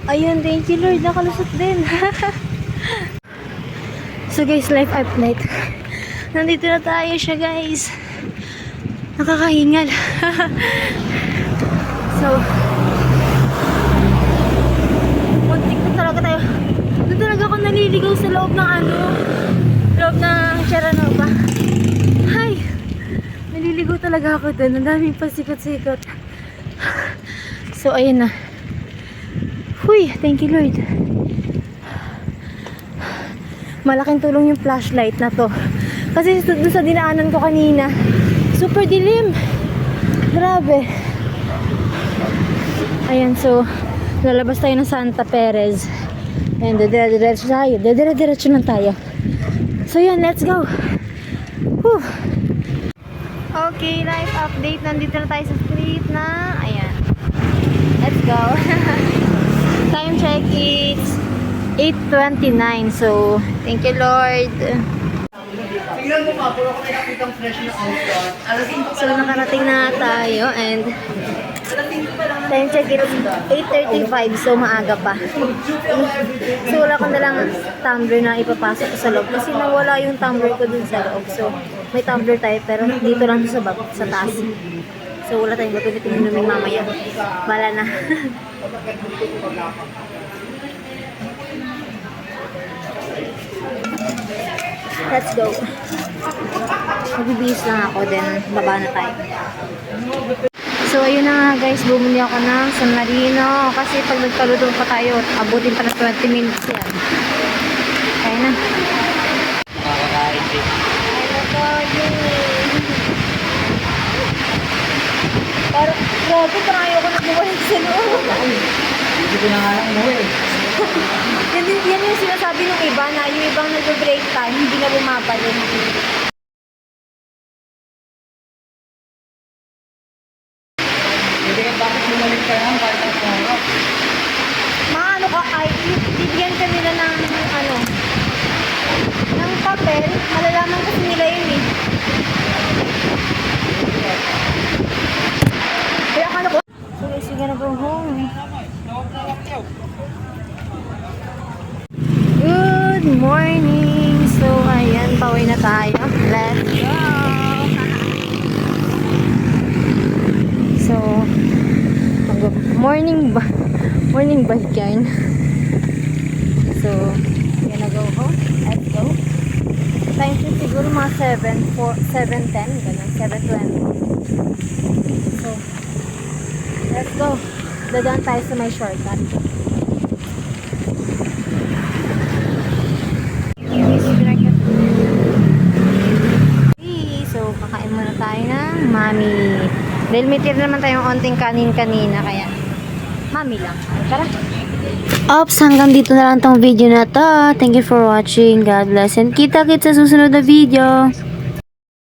Ayun, thank you Lord, nakalusot din. So guys, life update. Nandito na tayo siya guys. Nakakahingal. So, muntik na talaga tayo. Doon talaga ako naliligaw sa loob ng loob ng Charanova. Hay! Naliligaw talaga ako doon. Ang daming pasikot-sikot. So, ayun na. Huy, thank you Lord. Malaking tulong yung flashlight na to. Kasi doon sa dinaanan ko kanina, super dilim. Grabe. Ayan, so lalabas tayo ng Santa Perez. And dire-diretso tayo. Dire-diretso lang tayo. So yun, let's go. Whew. Okay, life update. Nandito na tayo sa street na, ayan. Let's go. Time check, it's 8:29. So, thank you Lord. Tingnan mo nga, puro ko may nakitang fresh na outdoor. So, nakarating na tayo and time check it 8:35, so maaga pa. So, wala ko na lang tumbler na ipapasok ko sa loob kasi nawala yung tumbler ko dun sa loob. So, may tumbler tayo pero dito lang sa sa taas. So, wala tayong gatulitin inumin mamaya. Bala na. Let's go. Magbibihis lang ako, then baba na tayo. So, ayun na nga guys, bumili ako ng San Marino kasi pag nagkalutong pa tayo, abutin pa ng 20 minutes yan. Kaya na. Nakakain din. Ay, natayo. Parang, grabe, parang ayoko na bumalik sa loob. Hindi ko na nga lang umuwi. Yan yung sinasabi ng iba na yung ibang nag-break time, hindi na bumabalik. Hindi ka bakit bumalik ka lang, bakit ang pangarap? Maano ka, ay, bibigyan ka nila ng, ng papel, malalaman kasi nila yun eh. Kaya akala ko, so guys, we're gonna go home. Good morning! So, ayan, pauwi na tayo. Let's go! So, morning bike yan. So, gonna go home. Let's go. Time to siguro mga 7:10, ganun, 7:20. So, let's go. Dadaan tayo sa may shortcut. So, kakain muna tayo ng mami. Dahil may tira naman tayong onting kanin kanina, kaya mami lang. Tara! Ops, hanggang dito na lang tong video na to. Thank you for watching. God bless and kita-kits sa susunod na video.